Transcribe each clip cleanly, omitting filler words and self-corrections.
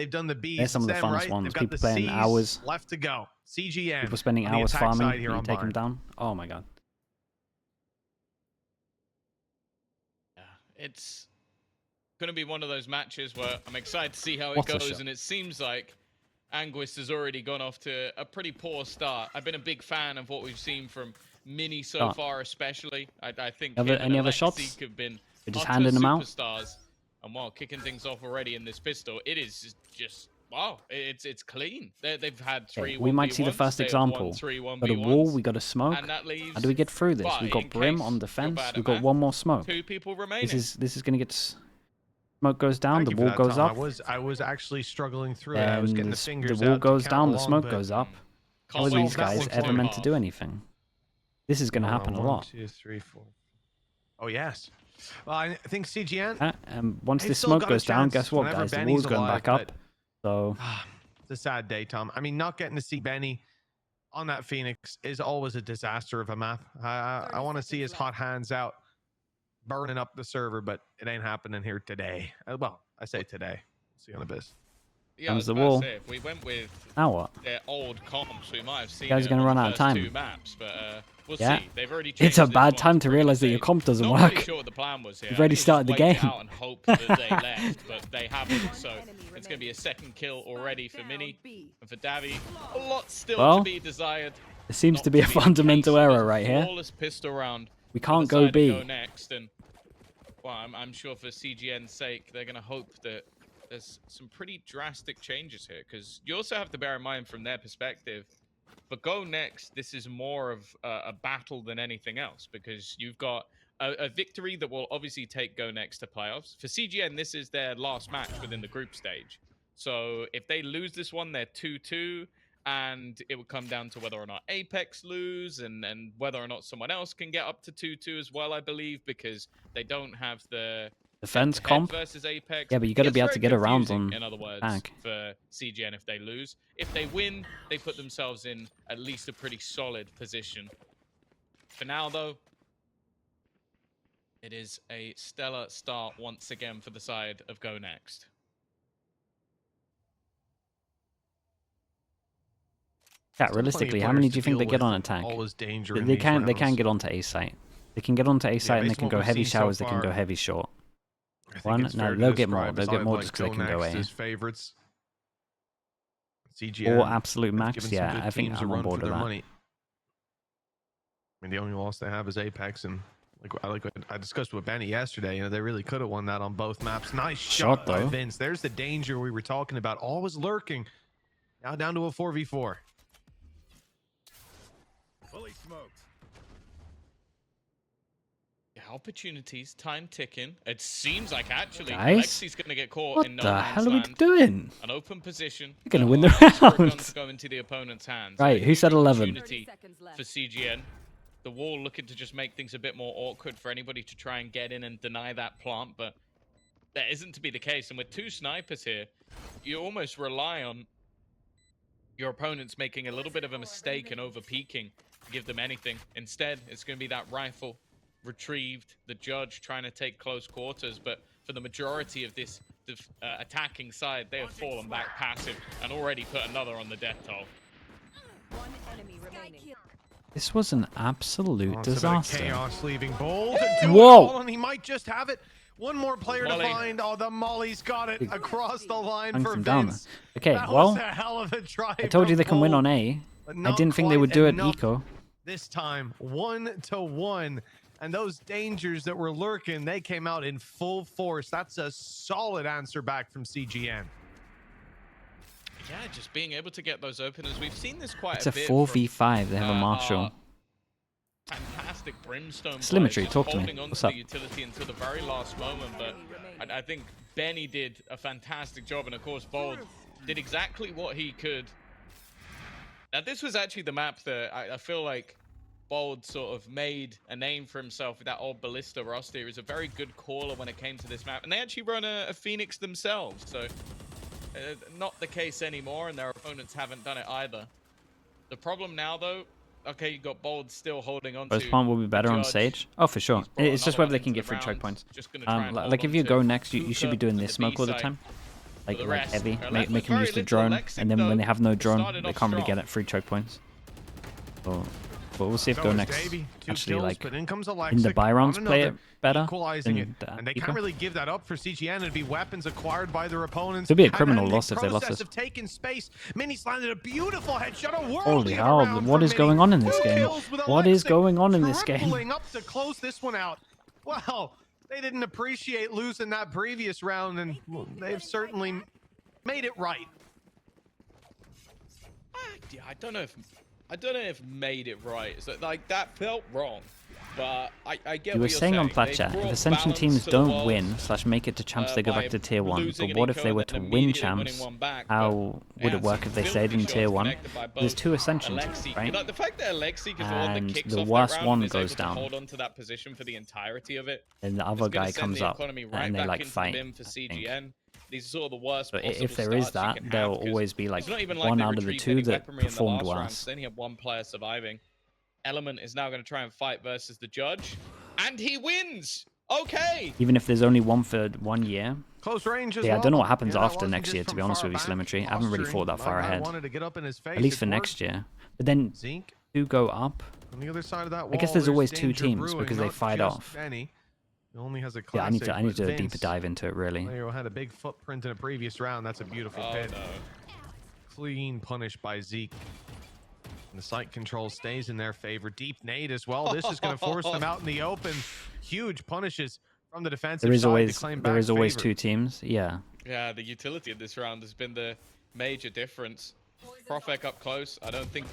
They've done the B's. They're some of the them, funnest right? ones. They've got People the playing C's hours. left to go. CGN. People spending on the hours attack farming. side here You on take them Barn. down. Oh my god. Yeah, it's going to be one of those matches where I'm excited to see how it What a goes, shot. and it seems like Anguist has already gone off to a pretty poor start. I've been a big fan of what we've seen from Mini so far, especially. I think him and Any other Alexic shots? have been They're just utter handing them out. superstars. And while kicking things off already in this pistol, it is just wow. It's clean. They've had three. We might see the 1v1s, first they have example. won 3 Got a wall. 1v1s, We got a smoke. and that leaves, How do we get through this? well, We've got in Brim case on you're defense. bad at We've got math, one more smoke. 2 people remaining. This is gonna get. Smoke goes down. Thank The you for wall that, goes Tom. up. I was actually struggling through it. I was And getting the fingers the wall out to goes count down. The along, smoke but goes up. How are Can't these solve that guys one ever point meant to half. do anything? This is gonna Hold happen on, a lot. 1, 2, 3, 4. Oh yes. Well, I think CGN. Once they've this still smoke got a goes down, chance guess what, whenever guys? The Benny's wall's going alive, back up. but- So It's a sad day, Tom. I mean, not getting to see Benny on that Phoenix is always a disaster of a map. I want to see his hot hands out burning up the server, but it ain't happening here today. Well, I say today. See you on the biz. Yeah, I was Comes the about to wall. say, if we went with now what? their old comps, we might have seen guys it gonna on run the out of first time. 2 maps, but we'll Yeah. see. They've already It's a changed this bad one time to pretty realize that your big. comp doesn't Not really work. sure what the plan was here. You've I already think it was started the just wait it game. out and hope that they left, but they haven't. So it's going to be a second kill already for Mini and for Davi. A lot still Well, to be desired. There seems Not to be a the fundamental case. It was error a right here. Flawless pistol round. We for can't the go side B. of GoNext, and well, I'm sure for CGN's sake, they're going to hope that there's some pretty drastic changes here, because you also have to bear in mind from their perspective, for GoNext, this is more of a battle than anything else, because you've got a victory that will obviously take GoNext to playoffs. For CGN, this is their last match within the group stage. So if they lose this one, they're 2-2, and it would come down to whether or not Apex lose, and whether or not someone else can get up to 2-2 as well, I believe, because they don't have the Defense head comp. versus Apex. Yeah, but you got to It's be able very to get around confusing, on in other words, attack. for CGN if they lose. If they win, they put themselves in at least a pretty solid position. For now, though, it is a stellar start once again for the side of GoNext. Yeah, Still realistically, plenty of how many players do you to think they deal get with. on attack? Always danger. They in these can rounds. get onto A site. They can get onto A site and they based can on go what we've heavy seen so showers. They can go far, heavy short. I think One, it's no, fair to they'll get more. describe They'll get side more like just because they can go GoNext A. as favorites. CGN Or absolute have max. given some Yeah, good I think teams a I'm on run board for with their that. money. I mean, the only loss they have is Apex, and like what I discussed with Benny yesterday. You know, they really could have won that on both maps. Nice shot by though. Vince. There's the danger we were talking about. Always lurking. Now down to a 4v4. Fully smoked. Yeah, opportunities, time ticking. It seems like actually Guys, Alexi's going to get caught What in no the man's hell are we land. doing? An open position. We're gonna that win the allows for a gun round. to go into the opponent's hands. Right, A who said huge 11? opportunity for CGN. The wall looking to just make things a bit more awkward for anybody to try and get in and deny that plant, but that isn't to be the case. And with 2 snipers here, you almost rely on your opponents making a little bit of a mistake and over peeking to give them anything. Instead, it's going to be that rifle retrieved, the judge trying to take close quarters, but for the majority of this attacking side, they have fallen back passive and already put another on the death toll. One enemy remaining. This was an absolute Oh, it's a bit of disaster. chaos leaving Bold. Whoa. And he might just have it. One more player Molly. to find. Oh, the Molly's got it across the line Hung for from down Vince. there. Okay, That well, was a hell of a try. I told you from they can win Bold, on A. but I not didn't think they quite would do it enough eco. this time. 1-1. And those dangers that were lurking, they came out in full force. That's a solid answer back from CGN. Yeah, just being able to get those openers. We've seen this quite It's a a bit 4v5. They have a from, Marshall. fantastic Brimstone Slimmetry, players, just talk to me. holding on What's to up? the utility until the very last moment, but I think Benny did a fantastic job, and of course Bold did exactly what he could. Now this was actually the map that I feel like Bold sort of made a name for himself with that old Ballista roster. He was a very good caller when it came to this map, and they actually run a Phoenix themselves, so not the case anymore, and their opponents haven't done it either. The problem now, though, okay, you got Bold still holding on First to one will be better on Judge. Sage. Oh, for sure. He's brought It's just another whether they one can into get the free choke round. points. Just gonna try and hold Like if on you to go next, you should be Hookah doing and this the smoke all the B-side. time. like the like rest, heavy. are Make left with them very use the little. drone, Lexic, and then though, when they have no drone, started they off can't really strong. get it free choke points. But we'll see if So is GoNext Davey, 2 actually kills, like but in comes Alexic in the buy rounds on play it another, better equalizing than it, and they Eco. can't really give that up for CGN. It'd be weapons acquired by their opponents. Could be a And criminal then the loss if they lost process this. of taking space. Mini's landed a beautiful headshot. A Holy worldly of a hell! round What from is Mini. going on in this 2 game? kills with What is Alexic going on in this game? tripling up to close this one out. Well, they didn't appreciate losing that previous round, and they've certainly made it right. Yeah, I don't know if made it right. So, like that felt wrong, but I get. You were what you're saying on They Flat Chat, if brought Ascension balance teams to the don't world, win / make it to champs, they go by back to tier 1. losing But an what if eco they and were then to win immediately winning champs? one back? How But, would yeah, it work some if they filthy stayed in shots tier 1? connected by There's both 2 Ascension Alexic. teams, right? Like the fact that Alexic is the one that And kicks the off worst that round one and is goes able down. to hold on to that position for the entirety of it. And the It's other gonna guy send comes the up, economy right and they back like into the fight. bin for I think. CGN. These are sort of the worst But possible if there is starts you that, can there'll have, 'cause always be like it's not even like one they out of the retrieved 2 any that weaponry in the performed last round, worse. so they only have one player surviving. Element is now going to try and fight versus the judge, and he wins. Okay. Even if there's only one for 1 year. Close range as Yeah, I well. don't know what happens that after wasn't next just year, to from be honest far with you, back Slimmetry. I haven't really posturing. thought that far My guy ahead. wanted to get up in his face. At least It for worked. next year. But then Zeke 2 go up. on the other side of that wall. I guess there's always 2 danger teams brewing, because they not fight just off. Benny. He only has a Yeah, I need classic, to but do a deeper Vince, dive into it, really. player had a big footprint in a previous round. That's a beautiful Oh pit. no. Clean punish by Zeke. And the sight control stays in their favor. Deep nade as well. This is going to force them out in the open. Huge punishes from the defensive There is side to always claim there back is always favor. 2 teams. Yeah. Yeah, the utility of this round has been the major difference. Profek up close. I don't think.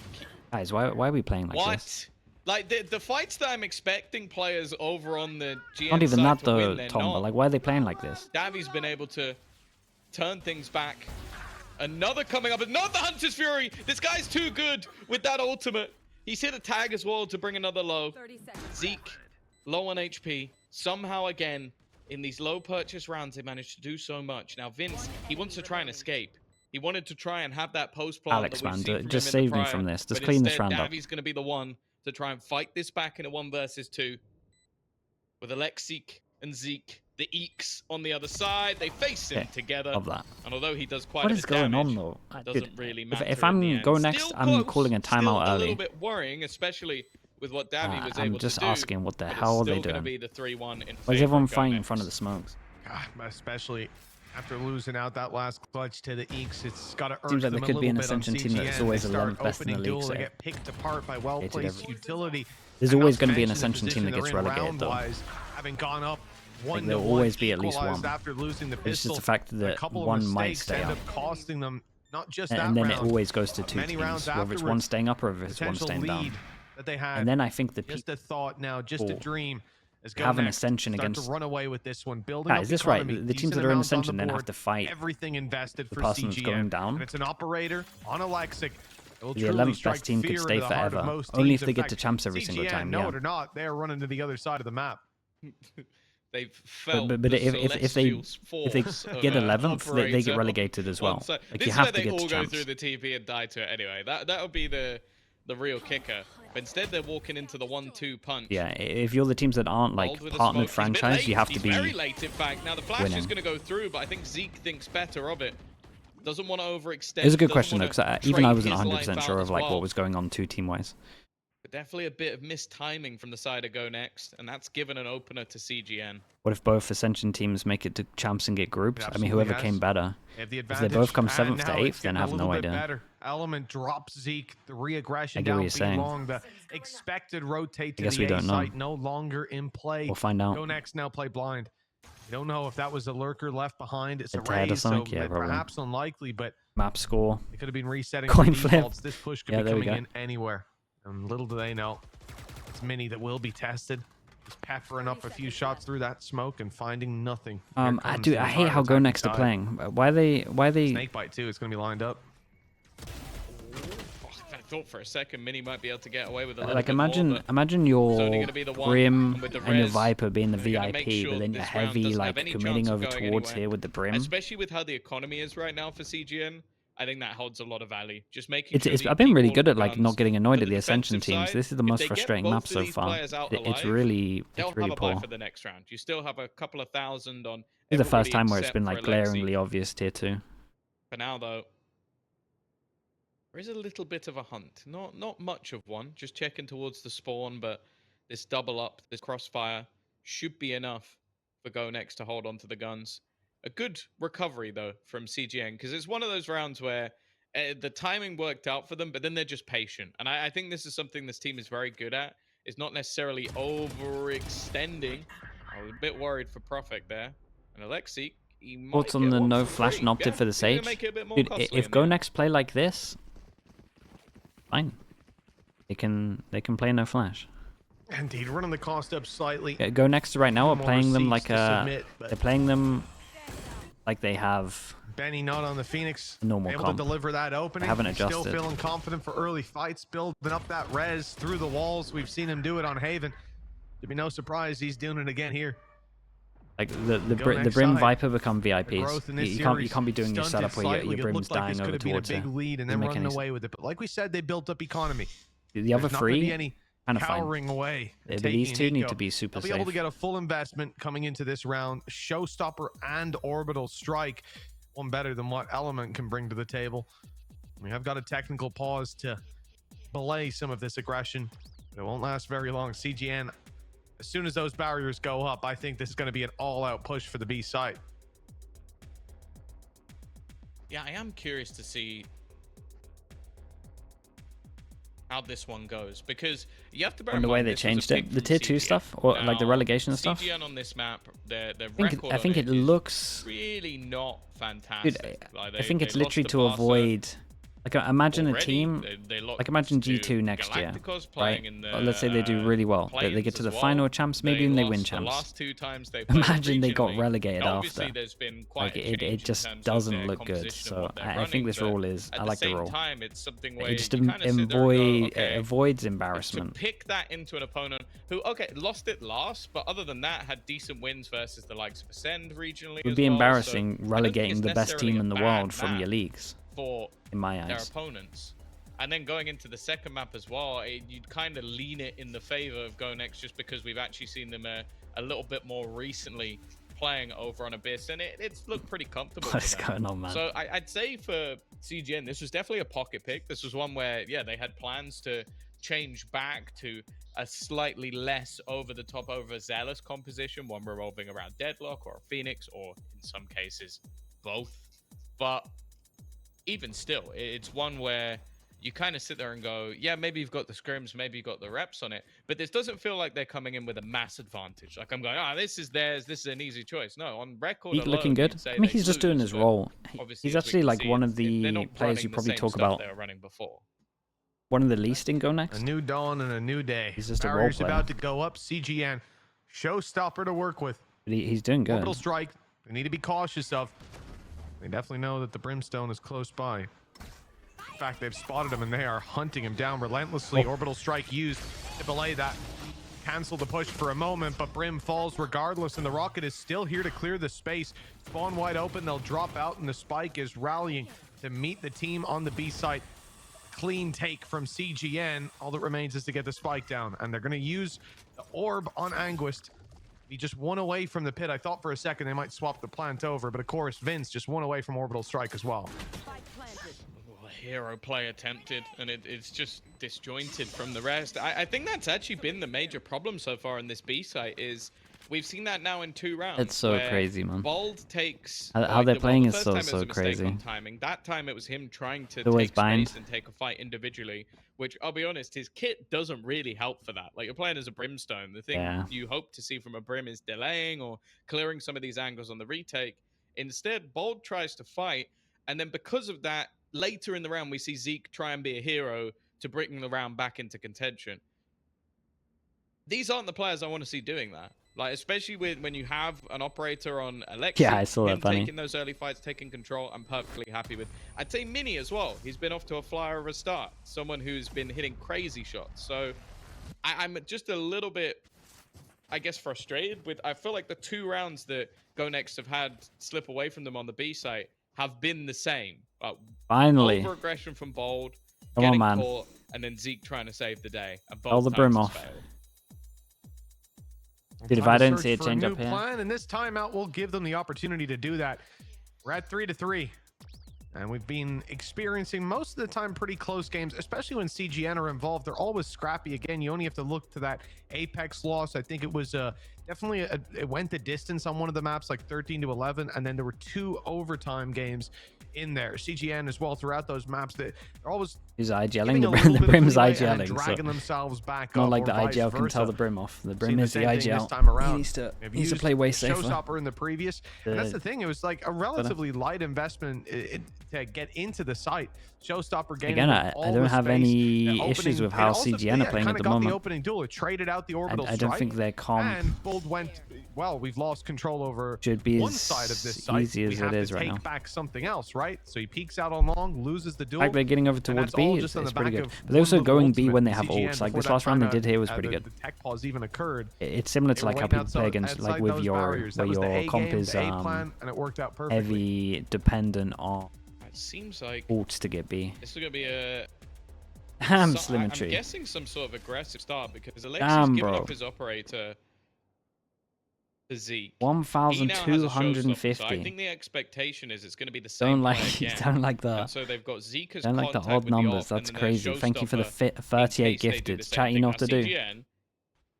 Guys, why are we playing like this? What? Like the fights that I'm expecting players over on the GN Not even side that to though, win, they're Tom, but not. like why are they playing like this? Davi's been able to turn things back. Another coming up, but not the Hunter's Fury. This guy's too good with that ultimate. He's hit a tag as well to bring another low. 30 seconds. Zeke, low on HP. Somehow again, in these low purchase rounds, they managed to do so much. Now Vince, he wants to try and escape. He wanted to try and have that post plant Alex, that we've man, seen from just him in save the me prior, from this. Just but clean this instead, round up. Davi's going to be the one to try and fight this back in a 1 versus 2. With Alexic and Zeke, the Eeks on the other side. They face him Okay, together. Of that. And although he does quite What a is bit going on damage, though? doesn't really matter. If in I'm the end. GoNext, Still I'm close, calling a still timeout a early. little bit worrying, especially with what Davi was able I'm just to do. asking what the but it's hell are they still gonna doing? be the 3-1 in Why is favor everyone of fighting in GoNext. front of the smokes? God, especially after losing out that last clutch to the Eeks, it's got to urge Seems like them there could a be little an bit on Ascension team CGN. that's always They start 11th best in the opening league, duels, so they get picked apart by well-placed every- utility. There's And always not going to be an mention the Ascension team that position gets they're in relegated though. round-wise, having gone up Like, 1-1, there'll always be at least equalized one. after losing the It's pistol. just the fact A that couple of one might mistakes stay end up. up costing them not just And that then round, it always goes to but 2 many teams, rounds whether it's one afterwards. staying up or if it's one Potential staying down. lead that they had. And then I think the just a thought now, just a people dream. As have an GoNext Ascension start against. to run away with this one, building Ah, up is this right? economy, The teams decent that are in amounts on the Ascension then have board, to fight everything invested the for person that's CGN. going down. And it's an operator on Alexic. It will The truly 11th strike best team could fear stay into the heart of forever. most Only teams. if they In get to fact, champs every single CGN, time, know yeah. it or not, they are running to the other side of the map. They've felt but the if they force of, get 11th, they operator get relegated as well. on side. Like This you is have where to they get all to go champs. through the TP and die to it anyway. That would be the real kicker. But instead, they're walking into the 1-2 punch. Yeah, if you're the teams that aren't like Bold with a partnered smoke. He's a bit franchise, late. you have to He's be. very late, in fact. Now the flash is winning. going to go through, but I think Zeke thinks better of it. Doesn't want to overextend. It's a good doesn't question though, wanna because even I trade wasn't his 100% life sure out of as like well. what was going on team wise. But definitely a bit of mistiming from the side of GoNext, and that's given an opener to CGN. What if both Ascension teams make it to champs and get groups? It I mean, absolutely whoever has. came better. They have the If they advantage. both come And 7th to now 8th, it's then getting I a have little no bit idea. better. Element drops Zeke. The re-aggression I get what down you're saying. long. The expected rotate to guess the we A don't know. site no longer in play. We'll find out. GoNext now play blind. You don't know if that was a lurker left behind. It's a Head-to-head or raise, so something? Yeah, probably. perhaps unlikely, but Map score. it could have been resetting Coin the flip. defaults. This push could Yeah, be there we coming go. in anywhere. And little do they know, it's Mini that will be tested. Just peppering up a few shots through that smoke and finding nothing. Here I comes do. the I hate how entire GoNext attacking are side. playing. Why they? Snakebite too. It's going to be lined up. Oh, I thought for a second Mini might be able to get away with a little Like bit more, imagine but imagine it's your only gonna be the one, Brim and with the and your res, Viper being the they're gonna make VIP, sure but then you're this round heavy doesn't like have any committing chance of over going towards anywhere. here with the Brim. especially with how the economy is right now for CGN. I think that holds a lot of value. Just making It's, sure it's that you I've been keep really all good the at like guns. not getting annoyed For at the Ascension defensive teams. side, This is the if most they get frustrating both map of so these far. players out It's alive, really they'll it's really have a buy poor. for the next round. You still have a couple of thousand on It's the first everybody time where it's except been for like Alexi. glaringly obvious tier 2. For now, though, there is a little bit of a hunt. Not much of one. Just checking towards the spawn, but this double up, this crossfire, should be enough for GoNext to hold on to the guns. A good recovery, though, from CGN, because it's one of those rounds where the timing worked out for them, but then they're just patient. And I think this is something this team is very good at. It's not necessarily overextending. I was a bit worried for Profek there. And Alexi, he might Thoughts on get the one no for flash free. and opted Yeah, for the he's gonna Sage? make it a bit more Dude, costly if in the end. GoNext play like this, fine. They can play no flash. Indeed, running the cost up slightly. GoNext right now are More playing them receipts like to a. submit, but They're playing them like they have Benny not on the Phoenix. a normal Able comp. to deliver that opening. haven't Still adjusted. feeling confident for early fights, building up that res through the walls. We've seen him do it on Haven. To be no surprise, he's doing it again here. Like the GoNext Brim side. Viper become The VIPs. growth in this You series can't be doing your stunted setup where slightly. your It Brim's looked like this dying could over have been a towards big it. lead and Doesn't then make running any away with it. But like we said, they built up economy. The other There's not gonna be three any kind of fine. cowering away. But taking these an two need eco. to be super They'll be able to safe. get a full investment coming into this round. Showstopper and Orbital Strike. One better than what Element can bring to the table. We have got a technical pause to belay some of this aggression, but it won't last very long. CGN, as soon as those barriers go up, I think this is going to be an all-out push for the B site. Yeah, I am curious to see how this one goes, because you have to bear in the way mind they this was a changed pick it, the from tier 2 CGN. stuff, or like the Now, relegation stuff. CGN on this map, their I record think on it is looks. really not fantastic. Dude, Like, I think they it's lost literally to to Barca avoid. Like imagine a already. team. They lost Like imagine to G2 next year, Galacticos right? playing in the, Let's say they do really well. They play-ins get to as the well. final champs, maybe even they win lost the champs. last two times they played Imagine they got regionally. relegated Now, obviously, after. there's been quite Like a change it in just terms of doesn't their look good. composition of So what they're I think running, this but rule is. at I like the the same rule. time, it's something where It just you kind of sit there and go, okay, avoids to embarrassment. pick that into an opponent who, okay, lost it last, but other than that, had decent wins versus the likes of Ascend regionally. It would as be well. embarrassing So I don't think relegating it's the best necessarily team a in the bad world from map your leagues, for in my their eyes. opponents. And then going into the second map as well, you'd kind of lean it in the favor of GoNext just because we've actually seen them a little bit more recently playing over on Abyss, and it's looked pretty comfortable. What's for them. going on, man? So I'd say for CGN, this was definitely a pocket pick. This was one where, yeah, they had plans to change back to a slightly less over-the-top, overzealous composition, one revolving around Deadlock or a Phoenix, or in some cases, both. But even still, it's one where you kind of sit there and go, yeah, maybe you've got the scrims, maybe you've got the reps on it, but this doesn't feel like they're coming in with a mass advantage. Like I'm going, this is theirs, this is an easy choice. No, on record He's alone, looking good. you'd say I mean, they he's just doing lose, his but role. obviously, He's as we actually can like see, one of they're the not players running you the probably same talk stuff about. they were running before. One of the least in GoNext. A new dawn and a new day. He's just a role Barriers player. about to go up. CGN, showstopper to work with. But he's doing good. Orbital Strike, they need to be cautious of. They definitely know that the Brimstone is close by. In fact, they've spotted him and they are hunting him down relentlessly. Orbital Strike used to belay that. Cancel the push for a moment, but Brim falls regardless, and the rocket is still here to clear the space. Spawn wide open, they'll drop out, and the spike is rallying to meet the team on the B site. Clean take from CGN. All that remains is to get the spike down, and they're going to use the orb on Anguist. He just one away from the pit. I thought for a second they might swap the plant over, but of course Vince just one away from Orbital Strike as well. Well, a hero play attempted, and it's just disjointed from the rest. I think that's actually been the major problem so far in this B site is we've seen that now in 2 rounds. It's so where crazy, man. Bold takes How they're playing the is first so time it was a mistake crazy. on timing. That time it was him trying to Always take bind. space and take a fight individually, which I'll be honest, his kit doesn't really help for that. Like you're playing as a Brimstone. The thing you hope to see from a Brim is delaying or clearing some of these angles on the retake. Instead, Bold tries to fight, and then because of that, later in the round we see Zeke try and be a hero to bring the round back into contention. These aren't the players I want to see doing that. Like, especially when you have an operator on Alexi, Yeah, I saw that, him Bunny. taking those early fights, taking control, I'm perfectly happy with. I'd say Mini as well. He's been off to a flyer of a start. Someone who's been hitting crazy shots. So I'm just a little bit, I guess, frustrated with. I feel like the 2 rounds that GoNext have had slip away from them on the B site have been the same. Finally. Over aggression from Bold, Come on, getting man. caught, and then Zeke trying to save the day. And Roll both the brim times off. failed. Dude, if Time I to don't search see a for change new up here. plan, and this timeout will give them the opportunity to do that. We're at 3-3. And we've been experiencing most of the time pretty close games, especially when CGN are involved. They're always scrappy. Again, you only have to look to that Apex loss. I think it was definitely it went the distance on one of the maps, like 13-11, and then there were 2 overtime games in there. CGN as well throughout those maps. They're always He's IGLing. giving a The little bit of brim's leeway and then IGLing. So dragging themselves back not up, like or the vice IGL can tell versa. the brim off. The Seen brim the is the same thing this IGL. time around. He needs to Used play way safer. Showstopper in the previous, and that's the thing. It was like a relatively light investment to get into the site. Showstopper gaining Again, I all don't the have space, any the opening, issues with and how also, CGN are playing at kinda the got moment. the opening duel. It traded out the orbital I don't think strike, their comp and Bold went well. We've lost control over should be one as side of this site. easy as we it have is to right take now. back something else, right? So he peeks out on long, loses the The duel. fact they're getting over and towards that's all B just is on the pretty back good. of But they're one also little going B ultimate when they have CGN ults. Like before this that last round they timeout, did here was pretty good. The tech pause even occurred. It's similar to They were like how waiting people play outside against like with those your barriers. That where was the your A comp game, is the A plan, and it worked out perfectly. heavy dependent on It seems like ults to get B. this is going to be a... Damn, So, I'm Slimmetry. guessing some sort of aggressive start because Alexi's Damn, giving bro. up his operator to Zeke. He now has a showstopper, so I 1,250. think the expectation is it's going to be the same Don't like play again. don't like the And so they've got Zeke as don't like the contact odd with the numbers. op, That's and then their crazy. Thank you for the showstopper in 38 case they do the gifted. same Chat, you thing. know Now, what to do. CGN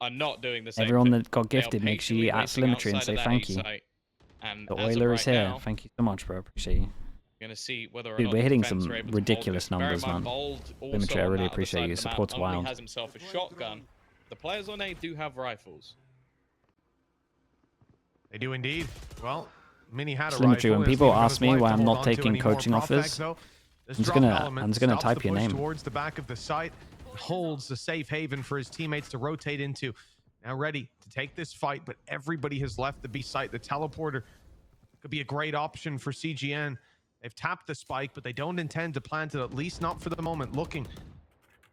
are not doing the same Everyone thing. that got They are gifted, make sure patiently you at waiting Slimmetry and outside say of that thank A you. site. And The as of Oiler right is here. now, Thank you so much, bro. Appreciate you. going to see whether or Dude, not we're the hitting defense some are able to hold ridiculous this. Bear in numbers, mind, man. Bold also Symmetry, I on really that other appreciate side you. of the map Support's only wild. has himself a shotgun. The players on A do have rifles. They do indeed. Well, Mini had a Slimmetry, rifle. when He doesn't people even have ask his me life why to I'm hold not on to taking anymore. coaching Prop offers, back, though, this I'm just drop gonna element stops type the your push name. towards the back of the site, holds the safe haven for his teammates to rotate into. Now ready to take this fight, but everybody has left the B site. The teleporter could be a great option for CGN. They've tapped the spike, but they don't intend to plant it, at least not for the moment. Looking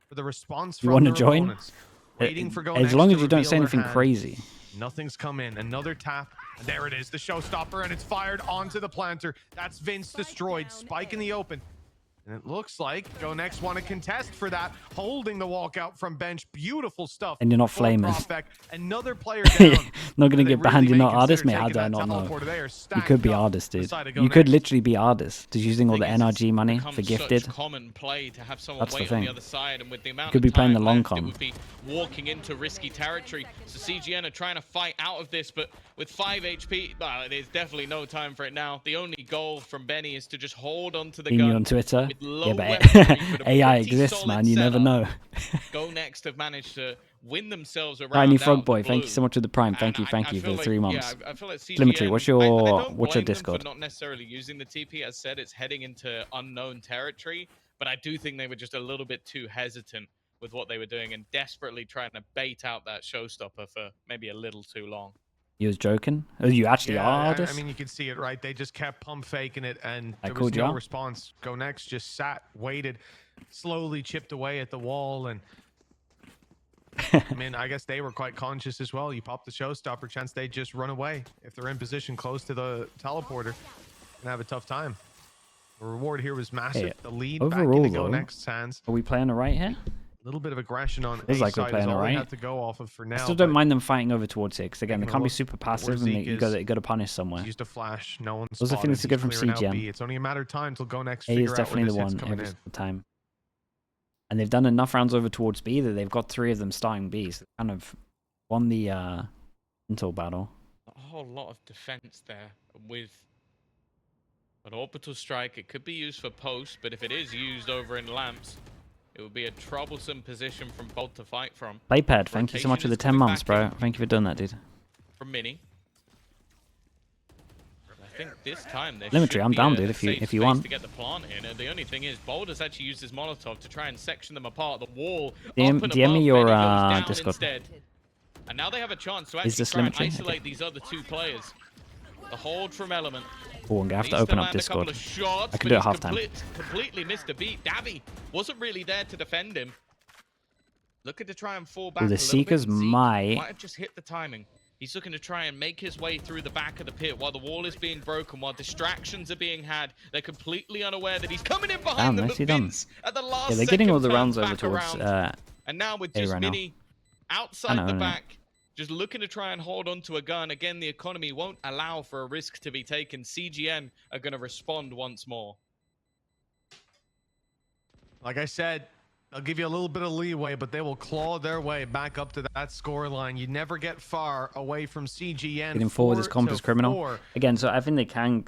for the response You from want to their join? opponents. Waiting for GoNext As long to as you don't reveal say their anything hand. crazy. Nothing's come in. Another tap. And there it is, the showstopper, and it's fired onto the planter. That's Vince destroyed. Spike in the open. And it looks like GoNext want to contest for that, holding the walkout from bench. Beautiful stuff. And you're not for flaming. Prophet. Another player down. Not gonna They get banned. really You're may not artist, consider mate. How taking do I that not know? teleporter. They are You stacked could be up artist, dude. beside a You could GoNext. literally be artist. Just using all the Thing is, it's NRG money become for gifted. Such common play to have someone That's the wait on thing. the other side, and with the amount Could of be playing time the long left, con. it would be walking into risky territory. So CGN are trying to fight out of this, but with 5 HP, well, there's definitely no time for it now. The only goal from Benny is to just hold on to the Seen you gun. on Twitter. With low Yeah, but weaponry, but a AI pretty exists, solid man. You never setup. know. GoNext have managed to win themselves around. Tiny out Frog of Boy, the thank you blue. so much for the prime. Thank And you I for feel the like, 3 months. Yeah, I feel like CGN, Slimmetry, what's your I don't what's your blame them Discord? for not necessarily using the TP. As said, it's heading into unknown territory, but I do think they were just a little bit too hesitant with what they were doing and desperately trying to bait out that showstopper for maybe a little too long. You was joking? Oh, you actually Yeah, are I artist? mean, you can see it, right? They just kept pump faking it, and I there was called you no out. response. GoNext just sat, waited, slowly chipped away at the wall, and I mean, I guess they were quite conscious as well. You pop the showstopper, chance they just run away. If they're in position close to the teleporter, gonna have a tough time. The reward here was massive. Hey, The lead overall, back into though, GoNext's hands. Are we playing the right here? A little bit of aggression on Feels A like we're side playing is all alright. we have to go off of for now. I still don't but mind them fighting over towards it, because again, they Taking a can't be look super at passive, where and Zeke you got to punish somewhere. He's used a flash. No one's Also, I think spotted. it's good from He's clearing out CGN. B. It's only a matter of time till GoNext A is figure out definitely where the this hit's one coming every in. single time. And they've done enough rounds over towards B that they've got 3 of them starting B, so they kind of won the intel battle. A whole lot of defense there with an orbital strike. It could be used for post, but if it is used over in lamps, it would be a troublesome position from Bolt to fight from. Playpad, thank you so much for Rotation the is 10 coming months, back bro. in. Thank you for doing that, dude. From Mini. I think this time there Limmetry, should I'm be down, a dude, if you safe want. space to get the plant in. And the only thing is, Bold has actually used his Molotov to try and section them apart. The wall DM up and me above, your, Benny goes down Discord. instead. And now they have a chance to Is actually this try and Limmetry? isolate these other 2 players. The hold from Element. Oh, I'm gonna have to Needs open up land a couple Discord. of shots, I can but do it he's halftime. completely missed a beat. Davy wasn't really there to defend him. Looking to try and fall back Well, the a little Seekers bit. Zeke might have just hit the timing. He's looking to try and make his way through the back of the pit while the wall is being broken, while distractions are being had. They're completely unaware that he's coming in behind them, but nicely done. Vince at the last Yeah, they're getting all the second rounds turns over back towards around. And now with A just right now. Mini I outside know, the I know. back, just looking to try and hold on to a gun. Again, the economy won't allow for a risk to be taken. CGN are going to respond once more. Like I said, they'll give you a little bit of leeway, but they will claw their way back up to that score line. You never get far away from CGN. Getting forward is comp is criminal. Again, so I think they can.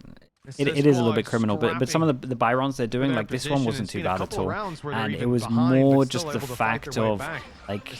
It is a little bit criminal, but some of the Byrons they're doing, like this one wasn't too bad at all, and it was more just the fact of like,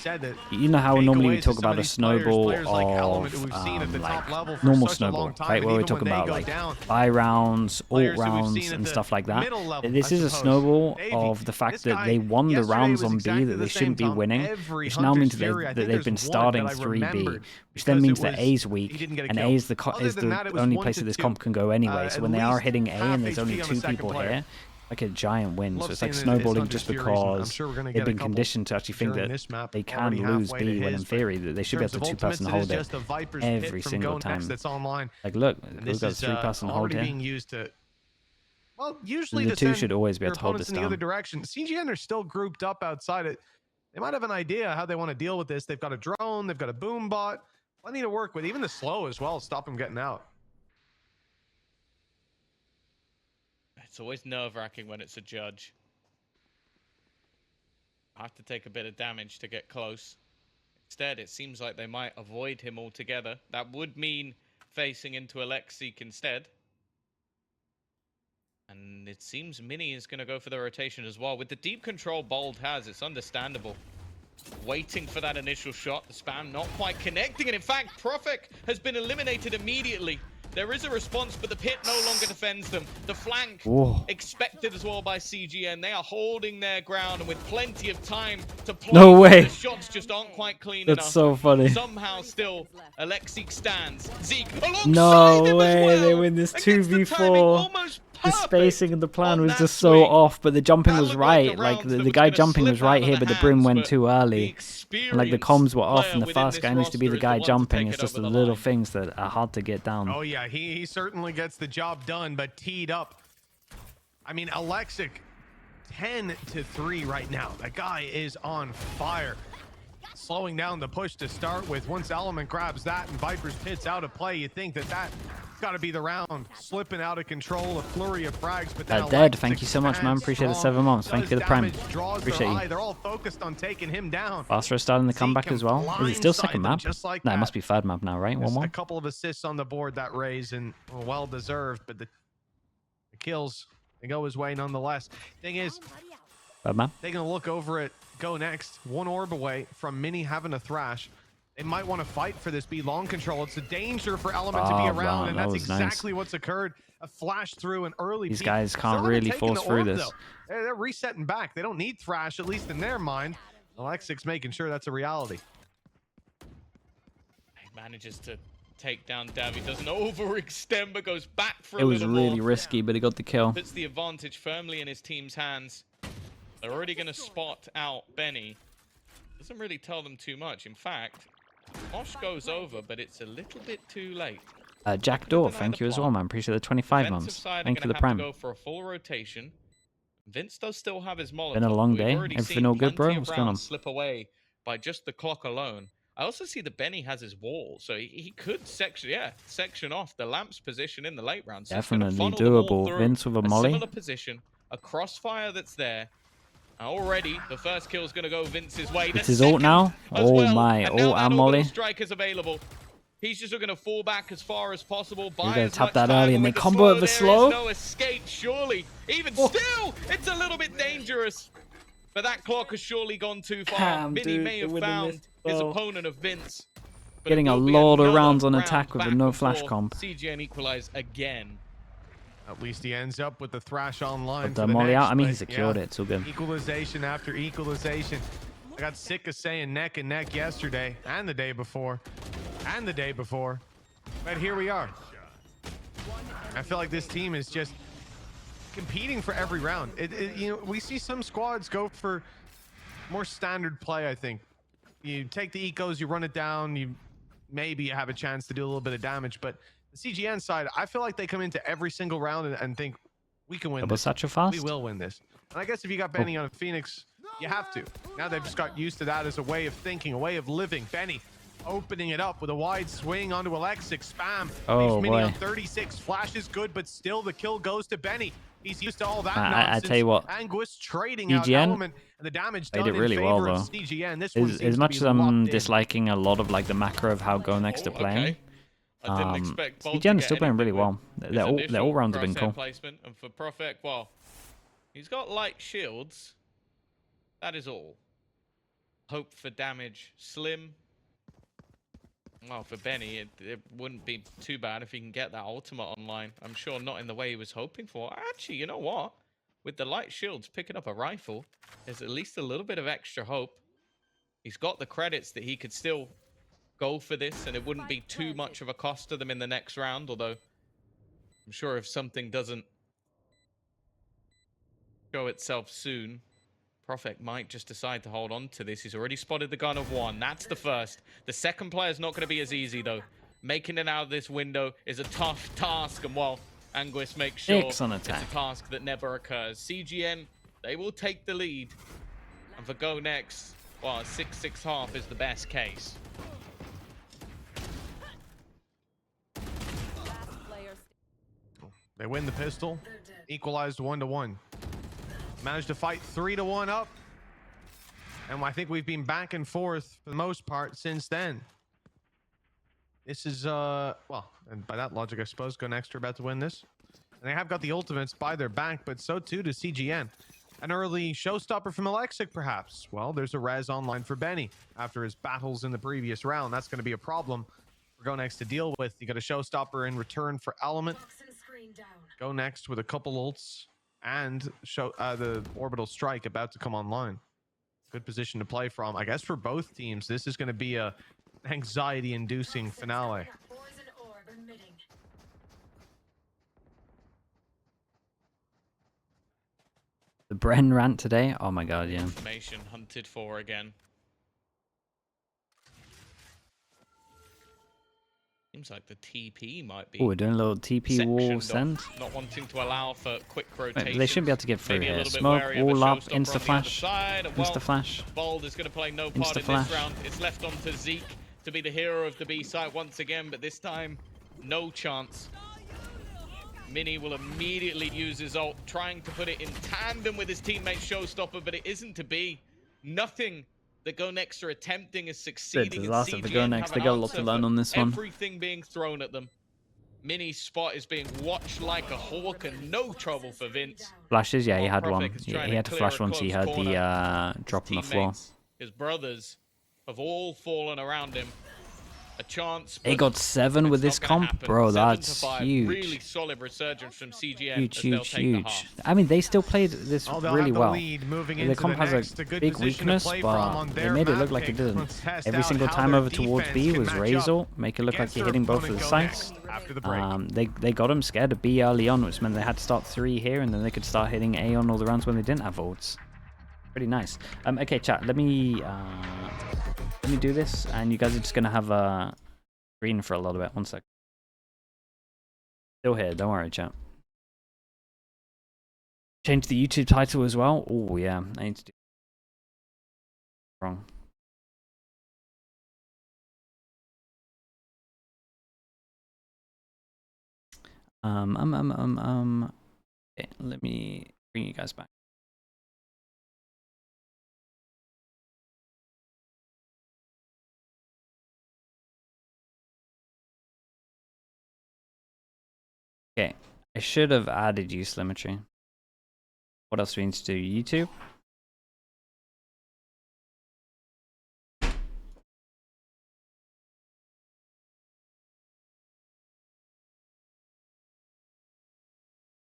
you know how normally we talk about a snowball of like normal snowball, right, where we talk about like buy rounds, alt rounds, and stuff like that. This is a snowball of the fact that they won the rounds on B that they shouldn't be winning, which now means that they've been starting 3B, which then means that A's weak, and A is the only place that this comp can go anyway. So when they are hitting A and there's only 2 people here, like a giant win. So it's like snowballing just because they've been conditioned to actually think that they can lose B when in theory that they should be able to 2-person hold it every single time. Like look, we've got a 3-person hold here. Well, usually the 2 should always be able to hold this in the down. other direction. CGN are still grouped up outside it. They might have an idea how they want to deal with this. They've got a drone, they've got a boom bot, plenty to work with. Even the slow as well, stop them getting out. It's always nerve-wracking when it's a judge. I have to take a bit of damage to get close. Instead, it seems like they might avoid him altogether. That would mean facing into Alexic instead. And it seems Mini is going to go for the rotation as well. With the deep control Bold has, it's understandable. Waiting for that initial shot. The spam not quite connecting. And in fact, Profik has been eliminated immediately. There is a response, but the pit no longer defends them. The flank expected as well by CGN. They are holding their ground and with plenty of time to play. No way. The shots just aren't quite clean enough. That's so funny. Somehow still, Alexic stands. Zeke alongside No him way, as well. they win this Against the 2v4. timing, almost The perfect spacing and the plan on was that just so swing. off, but the jumping That was looked like right. the Like rounds the that guy was gonna jumping slip was right out of here, the but the broom hands, went but too early. And like the comms were off, and the player fast guy within needs to be this the guy roster is the one to jumping. take It's it just the over the little line. things that are hard to get down. Oh yeah, he certainly gets the job done, but teed up. I mean, Alexic 10-3 right now. That guy is on fire. Slowing down the push to start with. Once Element grabs that and Viper's Pit's out of play, you think that that's got to be the round. Slipping out of control, a flurry of frags. But then Dead, Alexic thank you so much, man. Appreciate the strong, 7 months. Thank you for the does prime. damage, draws Appreciate their you. eye. They're all focused on taking him down. Faster starting the Zeke comeback can as well. Is it still blindside second them map? just like No, it that. must be third map now, right? Just 1-1. a couple of assists on the board that raise, and well deserved, but the kills, they go his way nonetheless. Thing is, Third map. taking a look over at GoNext, 1 orb away from Mini having a thrash. They might want to fight for this B long control. It's a danger for Element to be Oh, around, wow, and that that's was nice. exactly what's occurred. A flash through an early These peek. guys Still can't haven't really taken force the through orb, this. though. They're resetting back. They don't need thrash, at least in their mind. Alexic's making sure that's a reality. He manages to take down Davy. Doesn't overextend, but goes back for It a was little really more. risky, but he got the kill. Puts the advantage firmly in his team's hands. They're already going to spot out Benny. Doesn't really tell them too much. In fact, Osh goes over, but it's a little bit too late. Jack Door, thank you as well, man. Appreciate the 25 Defensive months. side are Thank you for gonna the have prime. to go for a full rotation. Vince does still have his Molotov. Been a long We've day. already Everything seen all good, bro? plenty of What's going on? rounds slip away by just the clock alone. I also see that Benny has his wall, so he could section off the Lamp's position in the late rounds. So it's gonna Definitely funnel them all doable. through Vince with a molly. similar position, a crossfire that's there. Already, the first kill is going to go Vince's way. It's The his ult second now? as Oh well. my, And ult now and that orbital molly. strike is available. He's just going to fall back as far as possible. You're Buy gonna as tap much that time, early and with they the combo slow, it with there is slow? no escape, surely. Even Oh. still, it's a little bit dangerous. But that clock has surely gone too far. Damn, Mini dude, may have they're winning found this. his Oh. opponent of Vince. But Getting it a will be lot of another rounds on round attack with back no flash before comp. CGN equalize again. At least he ends up with the thrash online. Got for the the molly next, out. I mean, he but secured yeah, it. It's all good. Equalization after equalization. I got sick of saying neck and neck yesterday and the day before and the day before. But here we are. I feel like this team is just competing for every round. You know, we see some squads go for more standard play, I think. You take the ecos, you run it down, you maybe have a chance to do a little bit of damage. But the CGN side, I feel like they come into every single round and think, we can win Double this. satchel fast? We will win this. And I guess if you got Benny on Phoenix, you have to. Now they've just got used to that as a way of thinking, a way of living. Benny opening it up with a wide swing onto Alexic. Spam. Oh, Mini on boy. 36. Flash is good, but still the kill goes to Benny. He's used to all that I tell you what, Anguis trading out CGN element, and the damage played done it really in well, favor of though. CGN. This one seems As to much be as I'm locked in. disliking a lot of like the macro of how GoNext are playing, Okay. I didn't expect Bolt to CGN is get still playing really anything well. with his Their all rounds have been crosshair cool. placement. And for Profek, well, he's got light shields. That is all. Hope for damage slim. Well, for Benny, it wouldn't be too bad if he can get that ultimate online. I'm sure not in the way he was hoping for. Actually, you know what? With the light shields picking up a rifle, there's at least a little bit of extra hope. He's got the credits that he could still go for this, and it wouldn't be too much of a cost to them in the next round, although I'm sure if something doesn't show itself soon, Profek might just decide to hold on to this. He's already spotted the gun of one. That's the first. The second player is not going to be as easy, though. Making it out of this window is a tough task, and while Anguis makes sure it's a task that never occurs. CGN, they will take the lead. And for GoNext, well, 6-6 half is the best case. They win the pistol, equalized 1-1. Managed to fight 3-1 up. And I think we've been back and forth for the most part since then. This is, well, and by that logic, I suppose GoNext are about to win this. And they have got the ultimates by their back, but so too does CGN. An early showstopper from Alexic, perhaps. Well, there's a res online for Benny after his battles in the previous round. That's going to be a problem for GoNext to deal with. You got a showstopper in return for Element. GoNext with a couple ults and the orbital strike about to come online. Good position to play from. I guess for both teams, this is going to be a anxiety-inducing finale. The Bren rant today. Oh my god, yeah. Information hunted for again. Seems like the TP might be. Oh, we're doing a little TP wall send. Not wanting to allow for quick rotation. They shouldn't be able to get through here. Smoke, wall up, insta flash. Insta flash. Bold is going to play no part in this round. It's left on to Zeke to be the hero of the B side once again, but this time, no chance. Mini will immediately use his ult, trying to put it in tandem with his teammate Showstopper, but it isn't to be. Nothing that GoNext are attempting is succeeding. The last of the GoNext, they got a lot to learn on this one. Everything being thrown at them. Mini's spot is being watched like a hawk, and no trouble for Vince. Flashes, yeah, he had one. He had to flash once he heard the drop on the floor. His brothers have all fallen around him. A chance. They got 7 with this comp, bro. That's huge. Really solid resurgence from CGN. Huge. I mean, they still played this really well. The comp has a big weakness, but they made it look like it didn't. Every single time over towards B was Razor, make it look like you're hitting both of the sites. They got him scared of B early on, which meant they had to start 3 here, and then they could start hitting A on all the rounds when they didn't have ults. Pretty nice. Okay, chat. Let me do this, and you guys are just gonna have a green for a little bit. 1 sec. Still here. Don't worry, chat. Change the YouTube title as well. Oh yeah, I need to do wrong. Okay, let me bring you guys back. Okay, I should have added you, Slimetry. What else do we need to do? YouTube?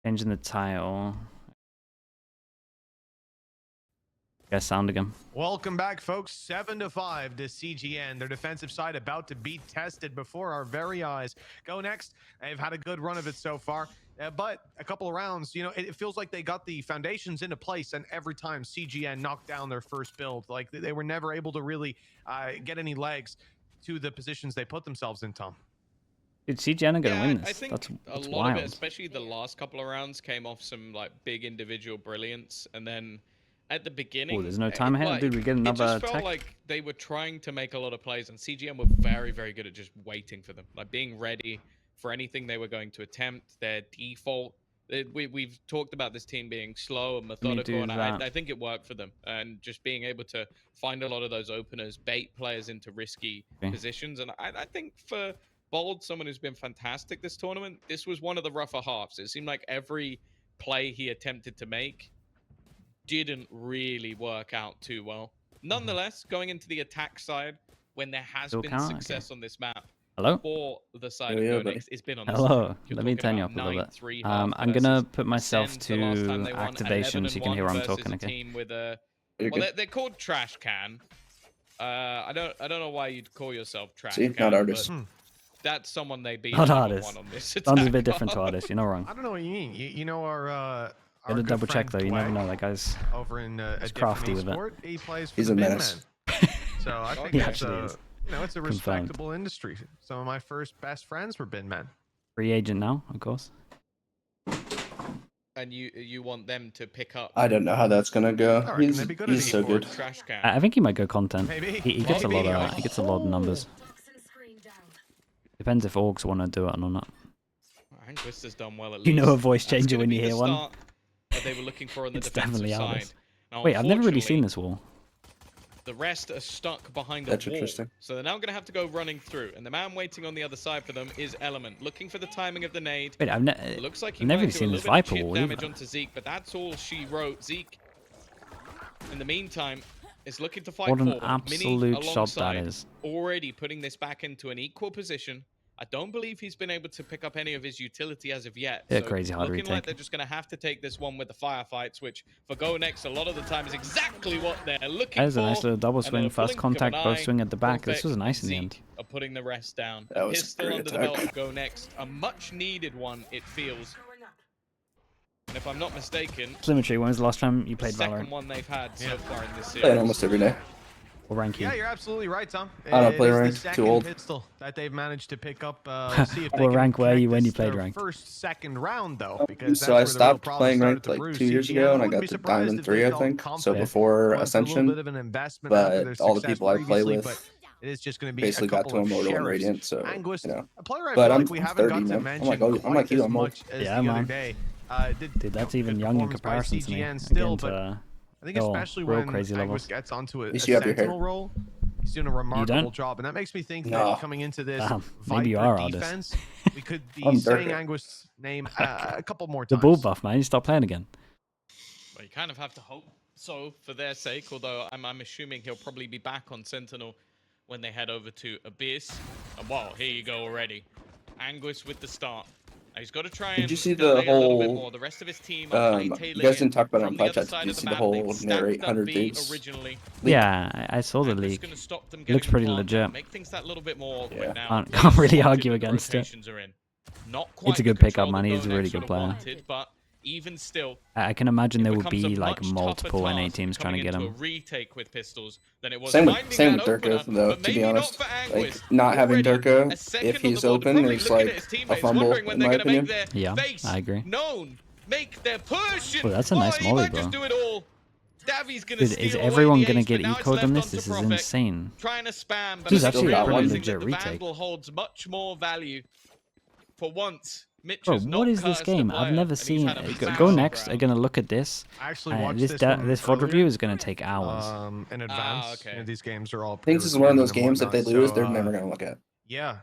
Changing the title. Guys, sound again. Welcome back, folks. 7-5 to CGN. Their defensive side about to be tested before our very eyes. GoNext, they've had a good run of it so far, but a couple of rounds, you know, it feels like they got the foundations into place, and every time CGN knocked down their first build, like they were never able to really get any legs to the positions they put themselves in, Tom. Dude, CGN are going to win this. I think that's a lot wild. of it, especially the last couple of rounds, came off some like big individual brilliance, and then at the beginning. Oh, there's no time ahead. Did we get another It just felt tech? like they were trying to make a lot of plays, and CGN were very, very good at just waiting for them, like being ready for anything they were going to attempt. Their default. We've talked about this team being slow and methodical, and I think it worked for them. And just being able to find a lot of those openers, bait players into risky positions. And I think for Bold, someone who's been fantastic this tournament, this was one of the rougher halves. It seemed like every play he attempted to make didn't really work out too well. Nonetheless, going into the attack side, when there has been success on this map, Hello? for the side of GoNext, it's been on this Hello. side. Let me turn you up a little bit. I'm gonna put myself to activation so you can hear what I'm talking. Okay. Well, they're called Trash Can. I don't know why you'd call yourself Trash See, Can. not artist. That's someone they beat. Not artist. On this Sounds a bit different to artist. You're not wrong. I don't know what you mean. You know our Gotta double check though. You never know. That guy's over in he's crafty with it. He plays for He's the a bin menace. men. So I think He it's actually is. you know, it's a respectable industry. Some of my first best friends were bin men. Free agent now, of course. And you want them to pick up? I don't know how that's gonna go. He's so good. Trash Can. I think he might go content. Maybe. He gets a lot of numbers. Depends if orgs want to do it or not. Anguist has done well at You least. know a voice That's changer gonna when be you the hear one. start that they were looking for on the It's defensive definitely side. ours. Now, Wait, I've never really seen unfortunately, this wall. The rest are stuck behind a That's wall. interesting. So they're now going to have to go running through. And the man waiting on the other side for them is Element, looking for the timing of the nade. Wait, It looks like he I've never might really do seen a this little bit of Viper chip wall damage either. onto Zeke, but that's all she wrote. Zeke, in the meantime, is looking to fight What an forward. absolute Mini shot that alongside, is. already putting this back into an equal position. I don't believe he's been able to pick up any of his utility as of yet. Yeah, So crazy hard looking like retake. they're just going to have to take this one with the firefights, which for GoNext a lot of the time is exactly what they're looking There's for. a nice little double And in swing, a first blink of an contact, both eye, swing at the back. This was nice in the Zeke end. are putting the rest down. That was a Pistol great under the belt attack. of GoNext, a much needed one, it feels. And if I'm not mistaken, Symmetry, when was the last time you the played second one one they've had so far in this Play it series. almost every day. What rank you? Yeah, you're absolutely right, Tom. I don't play It is ranked, the too second old. pistol that they've managed to pick up. Let's see if they What can rank were connect you when this you played their ranked? First, second round though, because So I that's where the real stopped problems playing started ranked to like brew. 2 years CGN, ago, and I wouldn't got be to surprised Diamond if 3, they I felt think. So confident before going through a little Ascension, bit of an investment after their but all the success people I play previously, with but it is just going to be basically a got couple to of Immortal and sheriffs. Radiant, so, Anguist, you know. a player I But feel I'm like we haven't 30, got to man. mention I'm like quite you, as I'm much old. as Yeah, the other man. day. Dude, that's even good young in performance by comparison to me. CGN still, Against, but I think oh, especially real when crazy Anguist levels. gets onto a least you have your hair. sentinel role, he's doing a remarkable don't? job, and that makes me think No. that coming into this maybe you Viper are artist. defense, we could be I'm saying Durka. Anguist's name a couple more The times. bull buff, man. You stop playing again. Well, you kind of have to hope so for their sake, although I'm assuming he'll probably be back on Sentinel when they head over to Abyss. And wow, here you go already. Anguist with the start. Now he's got to try and Did you see the delay a little bit whole, more. The rest of his team are you hightailing guys didn't talk about it from on the Pod other Chat. side Did you of the see the map. whole They've stacked narrate up 100 B thieves? originally. Yeah, I saw the And it's leak. gonna stop them Looks getting pretty the plant legit. down, make things that little bit more awkward Yeah. now. Can't really Wanted argue the against it. rotations are in. Not quite It's a the good pickup, control man. that He's a really GoNext good would've player. wanted, but even still, I can imagine there it would becomes a be like much multiple tougher NA task teams trying to coming get into him. a retake with pistols than it was Same with finding that Durka, opener, though, but to be maybe honest. not for Like, Anguist. not having Already Durka, a second if on the he's board, open, probably there's looking like at his a teammates, fumble, wondering when in they're my gonna make opinion. their Yeah, face I agree. known, make their push. Oh, that's a nice he molly, might just bro. do it all. Davi's gonna Dude, steal is away everyone the gonna ace, get but now it's ecoed on left this? onto This is Prophet. insane. Trying to spam, but This is I actually still a pretty think legit that the retake. Vandal holds much more value. For once, Mitch Bro, has not what is this cursed a game? player, I've never and he's seen. had a massive GoNext are round. gonna look at this. I actually watched This this one VOD earlier, review is gonna take hours. in advance. okay. You know, these games are all. Things is one of those pre-recorded and games that they whatnot, lose, so, they're never going to look at. Yeah.